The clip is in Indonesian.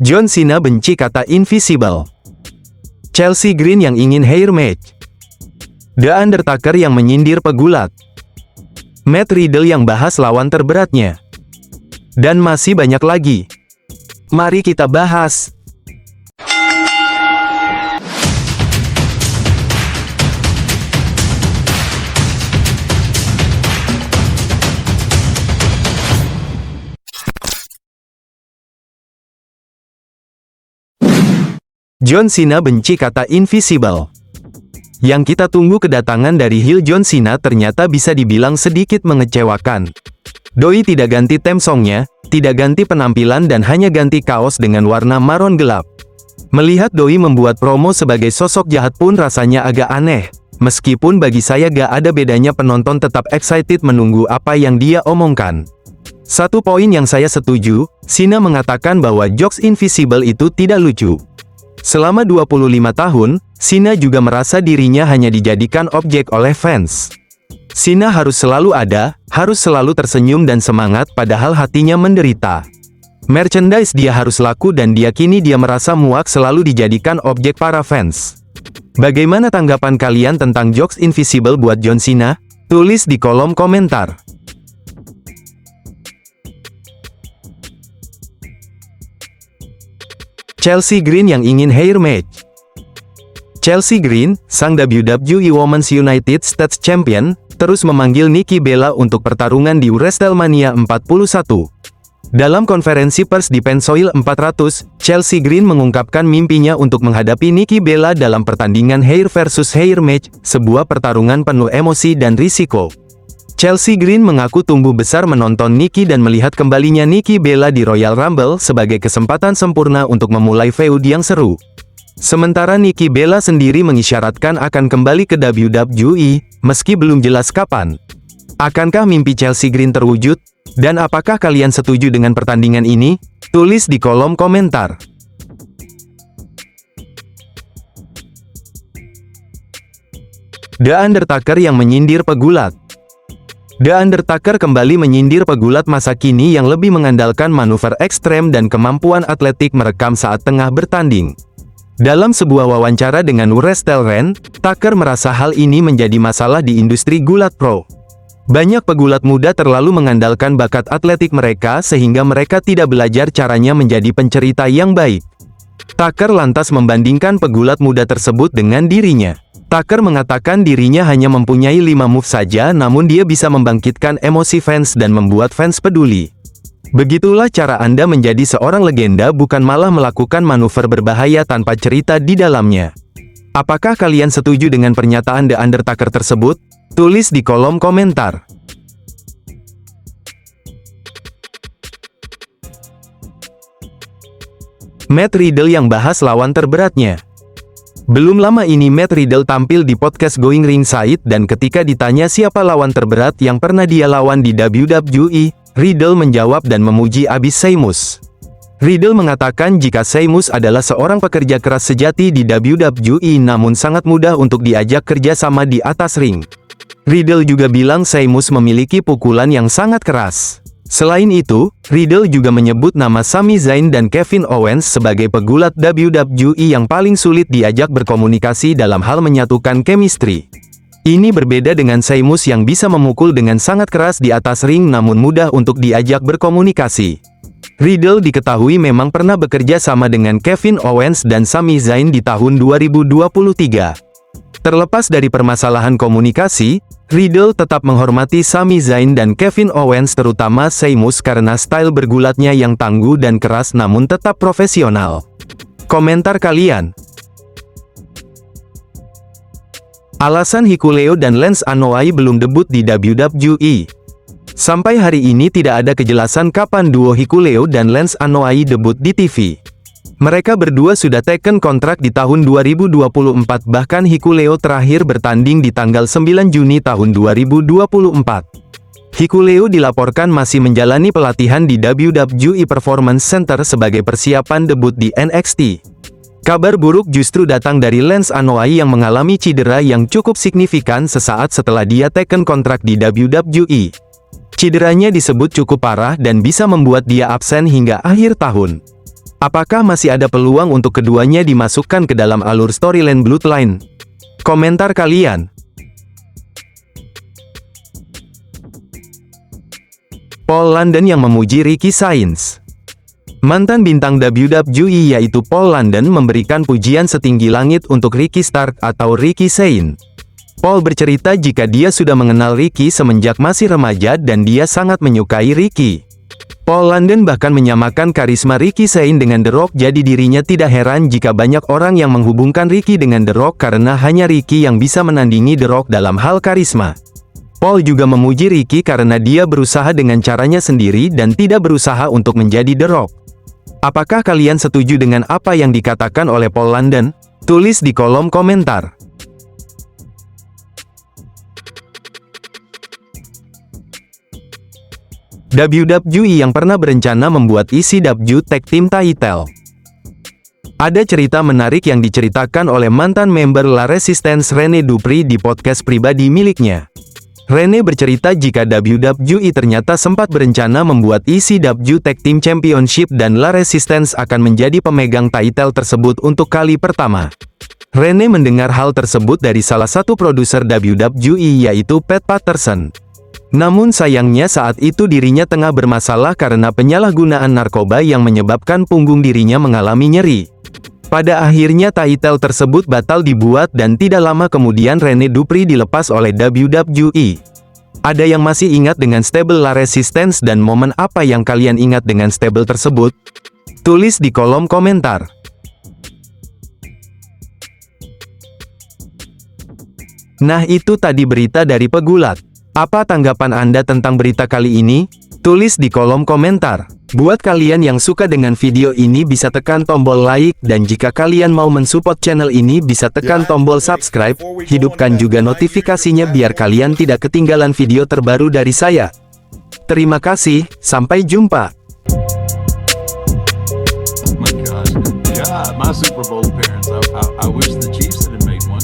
John Cena benci kata invisible. Chelsea Green yang ingin hair match. The Undertaker yang menyindir pegulat. Matt Riddle yang bahas lawan terberatnya. Dan masih banyak lagi. Mari kita bahas. John Cena benci kata invisible. Yang kita tunggu kedatangan dari heel John Cena ternyata bisa dibilang sedikit mengecewakan. Doi tidak ganti theme songnya, tidak ganti penampilan dan hanya ganti kaos dengan warna maron gelap. Melihat Doi membuat promo sebagai sosok jahat pun rasanya agak aneh. Meskipun bagi saya gak ada bedanya, penonton tetap excited menunggu apa yang dia omongkan. Satu poin yang saya setuju, Cena mengatakan bahwa jokes invisible itu tidak lucu. Selama 25 tahun, Cena juga merasa dirinya hanya dijadikan objek oleh fans. Cena harus selalu ada, harus selalu tersenyum dan semangat padahal hatinya menderita. Merchandise dia harus laku dan kini dia merasa muak selalu dijadikan objek para fans. Bagaimana tanggapan kalian tentang jokes invisible buat John Cena? Tulis di kolom komentar. Chelsea Green yang ingin hair match. Chelsea Green, sang WWE Women's United States Champion, terus memanggil Nikki Bella untuk pertarungan di WrestleMania 41. Dalam konferensi pers di Pensoil 400, Chelsea Green mengungkapkan mimpinya untuk menghadapi Nikki Bella dalam pertandingan hair versus hair match, sebuah pertarungan penuh emosi dan risiko. Chelsea Green mengaku tumbuh besar menonton Nikki dan melihat kembalinya Nikki Bella di Royal Rumble sebagai kesempatan sempurna untuk memulai feud yang seru. Sementara Nikki Bella sendiri mengisyaratkan akan kembali ke WWE, meski belum jelas kapan. Akankah mimpi Chelsea Green terwujud? Dan apakah kalian setuju dengan pertandingan ini? Tulis di kolom komentar. The Undertaker yang menyindir pegulat. The Undertaker kembali menyindir pegulat masa kini yang lebih mengandalkan manuver ekstrem dan kemampuan atletik merekam saat tengah bertanding. Dalam sebuah wawancara dengan WrestleRant, Tucker merasa hal ini menjadi masalah di industri gulat pro. Banyak pegulat muda terlalu mengandalkan bakat atletik mereka sehingga mereka tidak belajar caranya menjadi pencerita yang baik. Tucker lantas membandingkan pegulat muda tersebut dengan dirinya. Tucker mengatakan dirinya hanya mempunyai 5 move saja, namun dia bisa membangkitkan emosi fans dan membuat fans peduli. Begitulah cara Anda menjadi seorang legenda, bukan malah melakukan manuver berbahaya tanpa cerita di dalamnya. Apakah kalian setuju dengan pernyataan The Undertaker tersebut? Tulis di kolom komentar. Matt Riddle yang bahas lawan terberatnya. Belum lama ini Matt Riddle tampil di podcast Going Ringside dan ketika ditanya siapa lawan terberat yang pernah dia lawan di WWE, Riddle menjawab dan memuji abis Sheamus. Riddle mengatakan jika Sheamus adalah seorang pekerja keras sejati di WWE namun sangat mudah untuk diajak kerja sama di atas ring. Riddle juga bilang Sheamus memiliki pukulan yang sangat keras. Selain itu, Riddle juga menyebut nama Sami Zayn dan Kevin Owens sebagai pegulat WWE yang paling sulit diajak berkomunikasi dalam hal menyatukan chemistry. Ini berbeda dengan Sheamus yang bisa memukul dengan sangat keras di atas ring namun mudah untuk diajak berkomunikasi. Riddle diketahui memang pernah bekerja sama dengan Kevin Owens dan Sami Zayn di tahun 2023. Terlepas dari permasalahan komunikasi, Riddle tetap menghormati Sami Zayn dan Kevin Owens terutama Sheamus karena style bergulatnya yang tangguh dan keras namun tetap profesional. Komentar kalian. Alasan Hikuleo dan Lance Anoa'i belum debut di WWE. Sampai hari ini tidak ada kejelasan kapan duo Hikuleo dan Lance Anoa'i debut di TV. Mereka berdua sudah teken kontrak di tahun 2024, bahkan Hikuleo terakhir bertanding di tanggal 9 Juni tahun 2024. Hikuleo dilaporkan masih menjalani pelatihan di WWE Performance Center sebagai persiapan debut di NXT. Kabar buruk justru datang dari Lance Anoa'i yang mengalami cedera yang cukup signifikan sesaat setelah dia teken kontrak di WWE. Cederanya disebut cukup parah dan bisa membuat dia absen hingga akhir tahun. Apakah masih ada peluang untuk keduanya dimasukkan ke dalam alur storyline Bloodline? Komentar kalian. Paul London yang memuji Ricky Sainz. Mantan bintang WWE yaitu Paul London memberikan pujian setinggi langit untuk Ricky Stark atau Ricky Sainz. Paul bercerita jika dia sudah mengenal Ricky semenjak masih remaja dan dia sangat menyukai Ricky. Paul London bahkan menyamakan karisma Ricky Sainz dengan The Rock, jadi dirinya tidak heran jika banyak orang yang menghubungkan Ricky dengan The Rock karena hanya Ricky yang bisa menandingi The Rock dalam hal karisma. Paul juga memuji Ricky karena dia berusaha dengan caranya sendiri dan tidak berusaha untuk menjadi The Rock. Apakah kalian setuju dengan apa yang dikatakan oleh Paul London? Tulis di kolom komentar. WWE yang pernah berencana membuat ECW Tag Team Title. Ada cerita menarik yang diceritakan oleh mantan member La Resistance Rene Dupree di podcast pribadi miliknya. Rene bercerita jika WWE ternyata sempat berencana membuat ECW Tag Team Championship dan La Resistance akan menjadi pemegang title tersebut untuk kali pertama. Rene mendengar hal tersebut dari salah satu produser WWE yaitu Pat Patterson. Namun sayangnya saat itu dirinya tengah bermasalah karena penyalahgunaan narkoba yang menyebabkan punggung dirinya mengalami nyeri. Pada akhirnya title tersebut batal dibuat dan tidak lama kemudian Rene Dupree dilepas oleh WWE. Ada yang masih ingat dengan stable La Resistance dan momen apa yang kalian ingat dengan stable tersebut? Tulis di kolom komentar. Nah itu tadi berita dari Pegulat. Apa tanggapan Anda tentang berita kali ini? Tulis di kolom komentar. Buat kalian yang suka dengan video ini bisa tekan tombol like, dan jika kalian mau mensupport channel ini bisa tekan tombol subscribe, hidupkan juga notifikasinya biar kalian tidak ketinggalan video terbaru dari saya. Terima kasih, sampai jumpa. Oh my gosh. Yeah, my Super Bowl parents. I wish the Chiefs had made one.